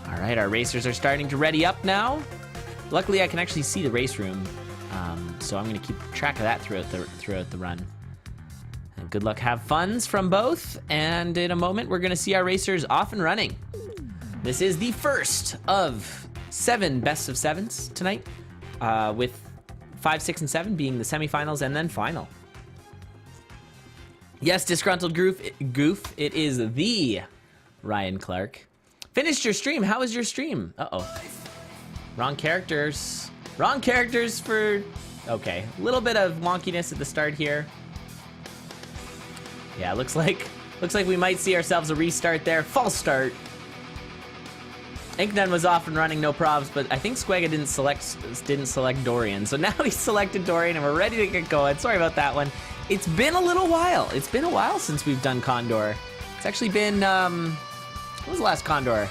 All right, our racers are starting to ready up now. Luckily, I can actually see the race room, so I'm going to keep track of that throughout the run. And good luck, have funs from both, and in a moment, we're going to see our racers off and running. This is the first of 7 best of 7s tonight, with 5, 6, and 7 being the semifinals and then final. Yes, Disgruntled Goof, it is the Ryan Clark. Finished your stream. How was your stream? Uh-oh. Wrong characters. Wrong characters for... Okay, a little bit of wonkiness at the start here. Yeah, looks like we might see ourselves a restart there. False start. Incnone was off and running, no probs, but I think Squega didn't select Dorian. So now he's selected Dorian and we're ready to get going. Sorry about that one. It's been a little while. It's been a while since we've done Condor. It's actually been, what was the last Condor? I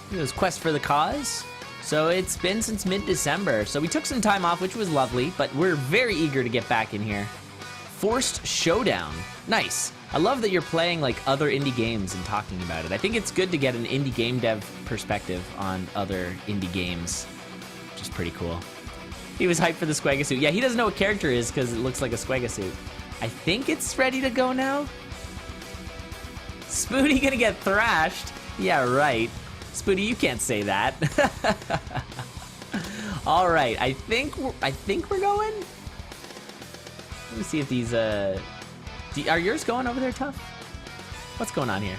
think it was Quest for the Cause. So it's been since mid-December. So we took some time off, which was lovely, but we're very eager to get back in here. Forced Showdown. Nice. I love that you're playing like other indie games and talking about it. I think it's good to get an indie game dev perspective on other indie games, which is pretty cool. He was hyped for the Squega suit. Yeah, he doesn't know what character is because it looks like a Squega suit. I think it's ready to go now. Spoody gonna get thrashed. Yeah, right. Spoody, you can't say that. All right, I think we're going. Let me see if these are yours going over there, Tough? What's going on here?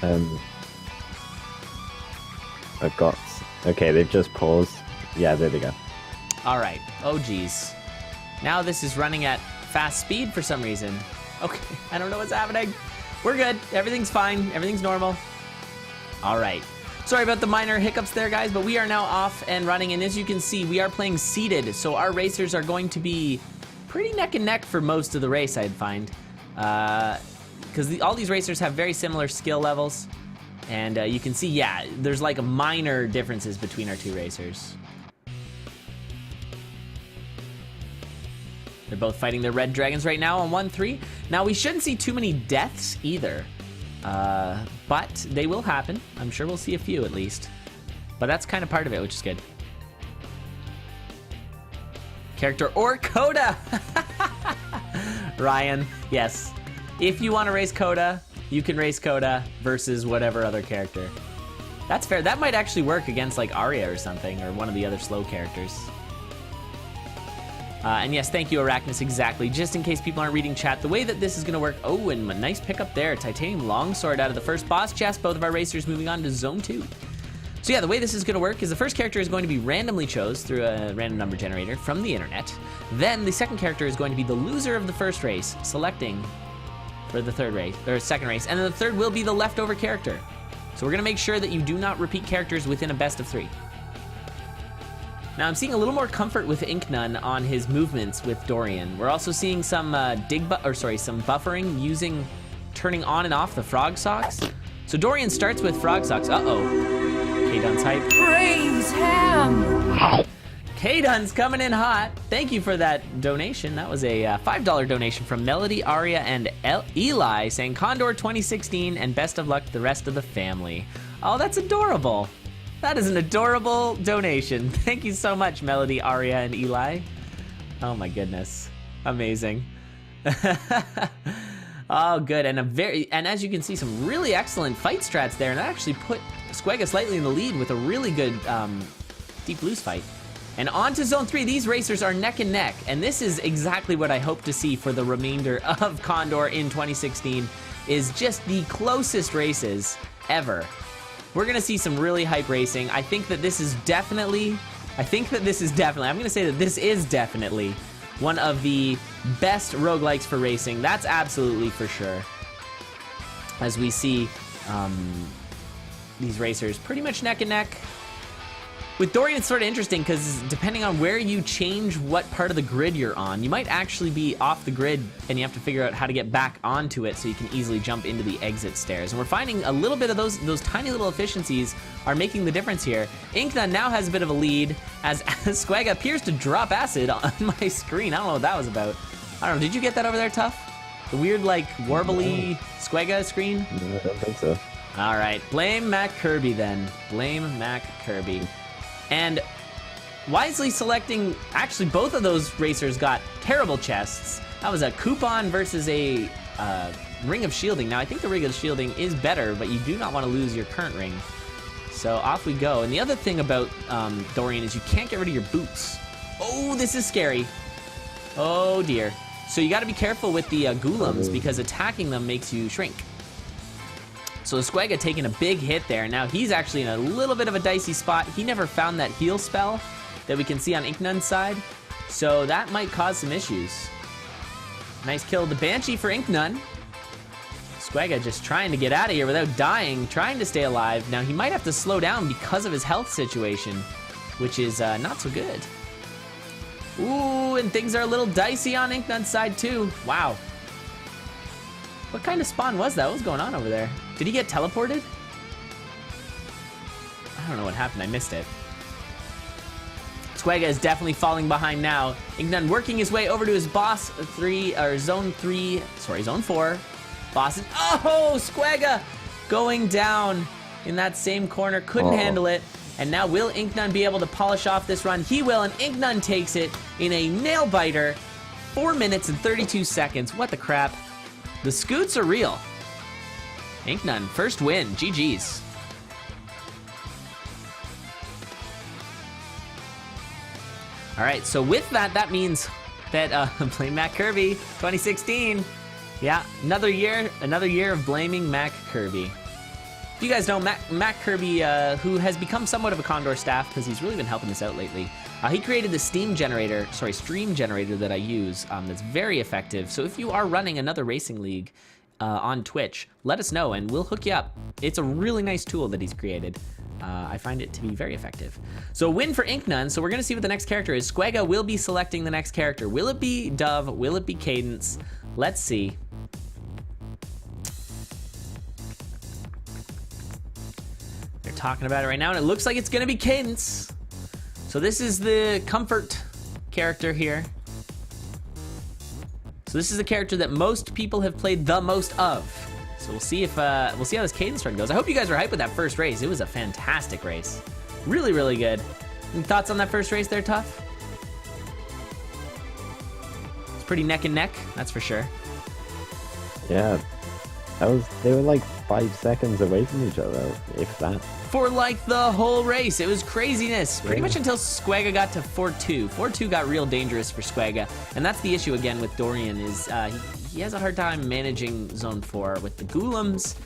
I've got... Okay, they've just paused. Yeah, there they go. All right. Oh, geez. Now this is running at fast speed for some reason. Okay, I don't know what's happening. We're good. Everything's fine. Everything's normal. All right. Sorry about the minor hiccups there, guys, but we are now off and running. And as you can see, we are playing seated. So our racers are going to be pretty neck and neck for most of the race, I'd find. Because all these racers have very similar skill levels. And you can see, yeah, there's like minor differences between our two racers. They're both fighting their red dragons right now on 1-3. Now, we shouldn't see too many deaths either. But they will happen. I'm sure we'll see a few at least. But that's kind of part of it, which is good. Character or Coda! Ryan, yes. If you want to race Coda, you can race Coda versus whatever other character. That's fair. That might actually work against like Arya or something, or one of the other slow characters. And yes, thank you, Arachnus, exactly. Just in case people aren't reading chat, the way that this is going to work... Oh, and a nice pickup there. Titanium Longsword out of the first boss chest. Both of our racers moving on to Zone 2. So yeah, the way this is going to work is the first character is going to be randomly chose through a random number generator from the internet. Then the second character is going to be the loser of the first race, selecting for the third race, or second race. And then the third will be the leftover character. So we're going to make sure that you do not repeat characters within a best of 3. Now I'm seeing a little more comfort with Incnone on his movements with Dorian. We're also seeing some some buffering using turning on and off the frog socks. So Dorian starts with frog socks. Uh-oh. K-Dun's hype. Praise him! K-Dun's coming in hot. Thank you for that donation. That was a $5 donation from Melody, Aria, and Eli saying Condor 2016 and best of luck to the rest of the family. Oh, that's adorable. That is an adorable donation. Thank you so much, Melody, Aria, and Eli. Oh my goodness. Amazing. Oh, good. And as you can see, some really excellent fight strats there. And that actually put Squega slightly in the lead with a really good deep loose fight. And on to Zone 3. These racers are neck and neck. And this is exactly what I hope to see for the remainder of Condor in 2016, is just the closest races ever. We're gonna see some really hype racing. I think that this is definitely, I'm gonna say that this is definitely one of the best roguelikes for racing. That's absolutely for sure. As we see these racers pretty much neck and neck. With Dorian, it's sort of interesting because depending on where you change what part of the grid you're on, you might actually be off the grid and you have to figure out how to get back onto it so you can easily jump into the exit stairs. And we're finding a little bit of those tiny little efficiencies are making the difference here. Incnone now has a bit of a lead as Squega appears to drop acid on my screen. I don't know what that was about. I don't know, did you get that over there, Tough? The weird, like, warbly Squega screen? No, I don't think so. All right, blame Mac Kirby then. Blame Mac Kirby. And wisely selecting, actually both of those racers got terrible chests. That was a coupon versus a ring of shielding. Now I think the ring of shielding is better, but you do not want to lose your current ring. So off we go. And the other thing about Dorian is you can't get rid of your boots. Oh, this is scary. Oh dear. So you got to be careful with the Golems because attacking them makes you shrink. So Squega taking a big hit there. Now he's actually in a little bit of a dicey spot. He never found that heal spell that we can see on Incnone's side. So that might cause some issues. Nice kill the Banshee for Incnone. Squega just trying to get out of here without dying, trying to stay alive. Now he might have to slow down because of his health situation, which is not so good. Ooh, and things are a little dicey on Incnone's side too. Wow. What kind of spawn was that? What was going on over there? Did he get teleported? I don't know what happened. I missed it. Squega is definitely falling behind now. Incnone working his way over to his boss zone 4. Boss is, oh, Squega going down in that same corner. Couldn't handle it. And now will Incnone be able to polish off this run? He will, and Incnone takes it in a nail biter. 4 minutes and 32 seconds. What the crap? The scoots are real. Incnone, first win. GG's. All right, so with that, that means that blame Mac Kirby 2016. Yeah, another year of blaming Mac Kirby. If you guys know, Mac Kirby, who has become somewhat of a Condor staff because he's really been helping us out lately. He created the stream generator that I use that's very effective. So if you are running another racing league on Twitch, let us know and we'll hook you up. It's a really nice tool that he's created. I find it to be very effective. So win for Incnone. So we're gonna see what the next character is. Squega will be selecting the next character. Will it be Dove? Will it be Cadence? Let's see. They're talking about it right now and it looks like it's gonna be Cadence. So this is the comfort character here. So this is the character that most people have played the most of. So we'll see if how this Cadence run goes. I hope you guys were hyped with that first race. It was a fantastic race. Really, really good. Any thoughts on that first race there, Tough? It's pretty neck and neck, that's for sure. Yeah, they were like 5 seconds away from each other, if that. For like the whole race, it was craziness. Pretty much until Squega got to 4-2. 4-2 got real dangerous for Squega, and that's the issue again with Dorian is he has a hard time managing Zone 4 with the Golems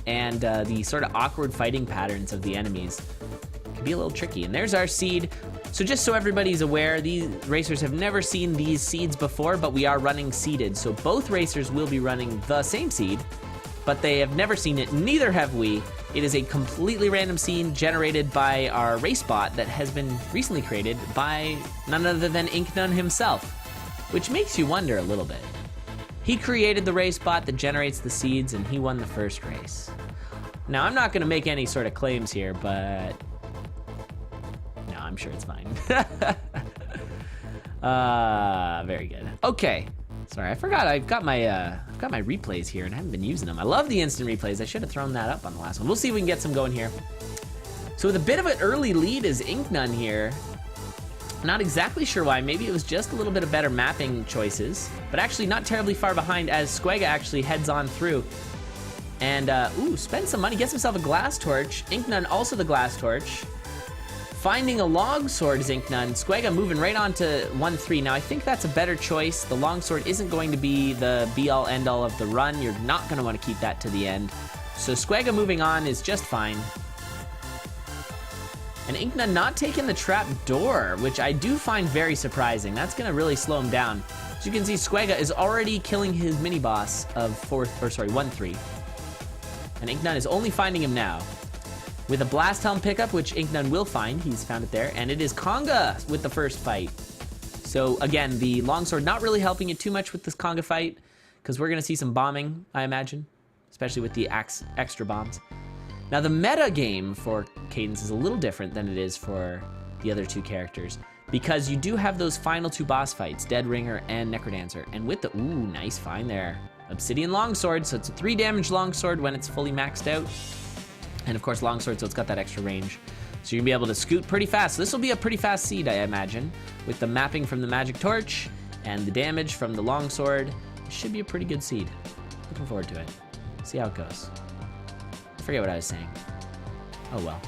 and the sort of awkward fighting patterns of the enemies. It can be a little tricky, and there's our seed. So just so everybody's aware, these racers have never seen these seeds before, but we are running seeded. So both racers will be running the same seed, but they have never seen it, neither have we. It is a completely random scene generated by our race bot that has been recently created by none other than Incnone himself, which makes you wonder a little bit. He created the race bot that generates the seeds and he won the first race. Now, I'm not gonna make any sort of claims here, but no, I'm sure it's fine. Very good. Okay. Sorry, I forgot I've got my replays here and I haven't been using them. I love the instant replays. I should have thrown that up on the last one. We'll see if we can get some going here. So with a bit of an early lead is Incnone here. Not exactly sure why. Maybe it was just a little bit of better mapping choices, but actually not terribly far behind as Squega actually heads on through. And, ooh, spend some money, gets himself a glass torch. Incnone also the glass torch. Finding a longsword is Incnone. Squega moving right on to 1-3. Now, I think that's a better choice. The longsword isn't going to be the be-all, end-all of the run. You're not going to want to keep that to the end. So Squega moving on is just fine. And Incnone not taking the trap door, which I do find very surprising. That's going to really slow him down. As you can see, Squega is already killing his mini-boss of 1-3. And Incnone is only finding him now. With a Blast Helm pickup, which Incnone will find. He's found it there. And it is Conga with the first fight. So again, the longsword not really helping you too much with this Conga fight, because we're going to see some bombing, I imagine, especially with the extra bombs. Now the meta game for Cadence is a little different than it is for the other two characters, because you do have those final two boss fights, Dead Ringer and Necrodancer. And with the, ooh, nice find there. Obsidian Longsword, so it's a 3 damage longsword when it's fully maxed out. And of course longsword, so it's got that extra range. So you're gonna be able to scoot pretty fast. So this will be a pretty fast seed, I imagine, with the mapping from the magic torch and the damage from the longsword. It should be a pretty good seed. Looking forward to it. See how it goes. I forget what I was saying. Oh well.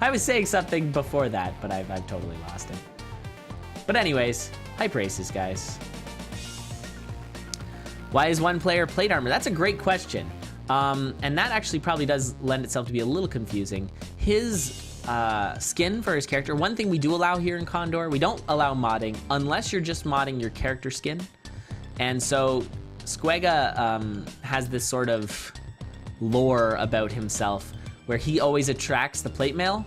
I was saying something before that, but I've totally lost it. But anyways, hype races, guys. Why is one player plate armor? That's a great question. And that actually probably does lend itself to be a little confusing. His skin for his character, one thing we do allow here in Condor, we don't allow modding unless you're just modding your character skin. And so Squega has this sort of lore about himself where he always attracts the plate mail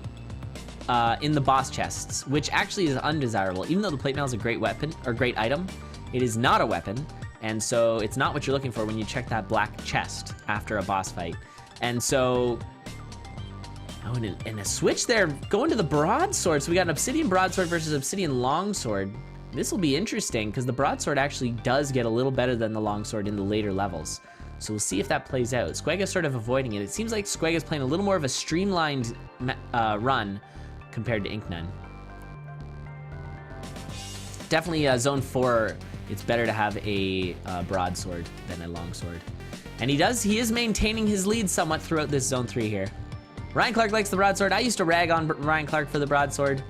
in the boss chests, which actually is undesirable. Even though the plate mail is a great weapon or great item, it is not a weapon. And so it's not what you're looking for when you check that black chest after a boss fight. And so, oh, and a switch there, going to the broadsword. So we got an obsidian broadsword versus obsidian longsword. This will be interesting because the broadsword actually does get a little better than the longsword in the later levels. So we'll see if that plays out. Squega's sort of avoiding it. It seems like Squega's playing a little more of a streamlined run compared to Incnone. Definitely Zone 4, it's better to have a broadsword than a longsword. And he is maintaining his lead somewhat throughout this Zone 3 here. Ryan Clark likes the broadsword. I used to rag on Ryan Clark for the broadsword.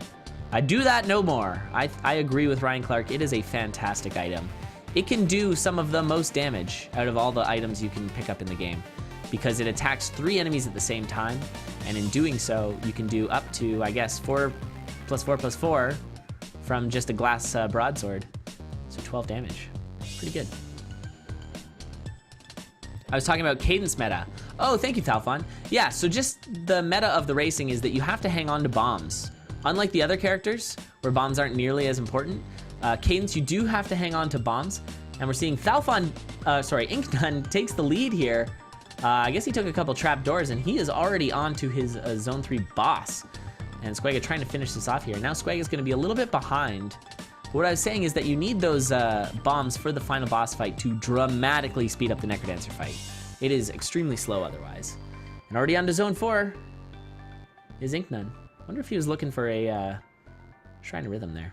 I do that no more. I agree with Ryan Clark. It is a fantastic item. It can do some of the most damage out of all the items you can pick up in the game because it attacks 3 enemies at the same time. And in doing so, you can do up to, I guess, 4 plus 4 plus 4 from just a glass broadsword. So 12 damage. Pretty good. I was talking about cadence meta. Oh, thank you, Talfon. Yeah, so just the meta of the racing is that you have to hang on to bombs. Unlike the other characters, where bombs aren't nearly as important, cadence, you do have to hang on to bombs. And we're seeing Incnone takes the lead here. I guess he took a couple trap doors, and he is already on to his Zone 3 boss. And Squega trying to finish this off here. Now Squega's going to be a little bit behind. What I was saying is that you need those bombs for the final boss fight to dramatically speed up the Necrodancer fight. It is extremely slow otherwise. And already on to Zone 4 is Incnone. Wonder if he was looking for a Shrine of Rhythm there.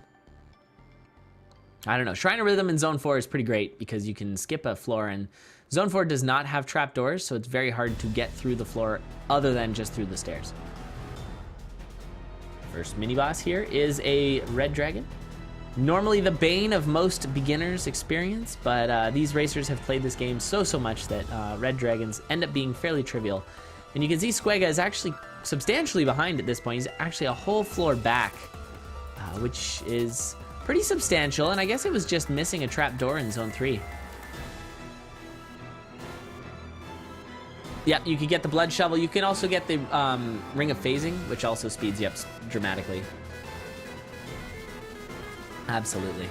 I don't know. Shrine of Rhythm in Zone 4 is pretty great because you can skip a floor, and Zone 4 does not have trapdoors, so it's very hard to get through the floor other than just through the stairs. First mini-boss here is a red dragon. Normally the bane of most beginners' experience, but these racers have played this game so much that red dragons end up being fairly trivial. And you can see Squega is actually substantially behind at this point. He's actually a whole floor back, which is pretty substantial, and I guess it was just missing a trap door in Zone 3. Yep, you can get the Blood Shovel. You can also get the Ring of Phasing, which also speeds you up dramatically. Absolutely.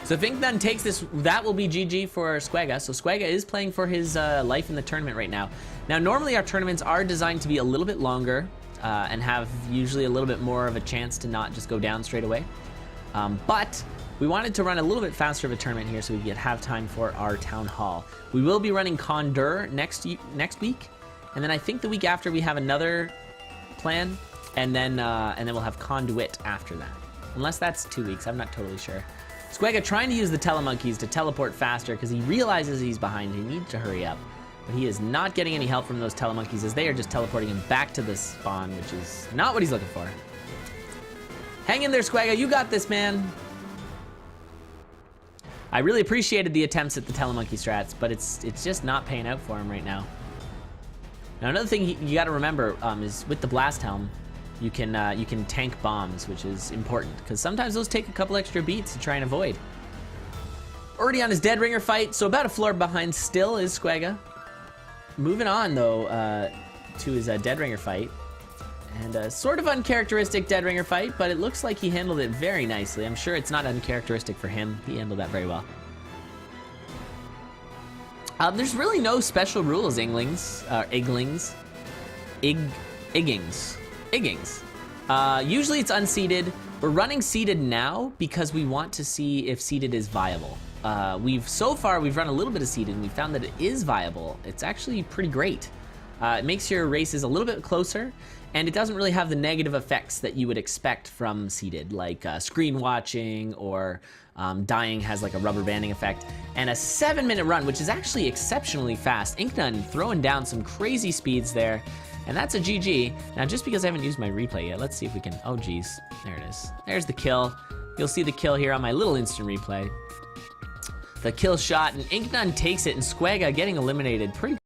So if Incnone takes this, that will be GG for Squega. So Squega is playing for his life in the tournament right now. Now, normally our tournaments are designed to be a little bit longer and have usually a little bit more of a chance to not just go down straight away. But we wanted to run a little bit faster of a tournament here so we could have time for our Town Hall. We will be running Condor next week, and then I think the week after we have another plan, and then we'll have Conduit after that. Unless that's 2 weeks, I'm not totally sure. Squega trying to use the telemonkeys to teleport faster because he realizes he's behind. He needs to hurry up. But he is not getting any help from those telemonkeys as they are just teleporting him back to the spawn, which is not what he's looking for. Hang in there, Squega. You got this, man. I really appreciated the attempts at the telemonkey strats, but it's just not paying out for him right now. Now, another thing you got to remember is with the Blast Helm, you can tank bombs, which is important because sometimes those take a couple extra beats to try and avoid. Already on his Dead Ringer fight, so about a floor behind still is Squega. Moving on though to his Dead Ringer fight, and a sort of uncharacteristic Dead Ringer fight, but it looks like he handled it very nicely. I'm sure it's not uncharacteristic for him. He handled that very well. There's really no special rules, Iggings. Usually it's unseeded. We're running seeded now because we want to see if seeded is viable. So far we've run a little bit of seeded and we found that it is viable. It's actually pretty great. It makes your races a little bit closer, and it doesn't really have the negative effects that you would expect from seeded, like screen watching or dying has like a rubber banding effect. And a 7-minute run, which is actually exceptionally fast. Incnone throwing down some crazy speeds there. And that's a GG. Now, just because I haven't used my replay yet, let's see if we can... Oh, geez. There it is. There's the kill. You'll see the kill here on my little instant replay. The kill shot, and Incnone takes it, and Squega getting eliminated pretty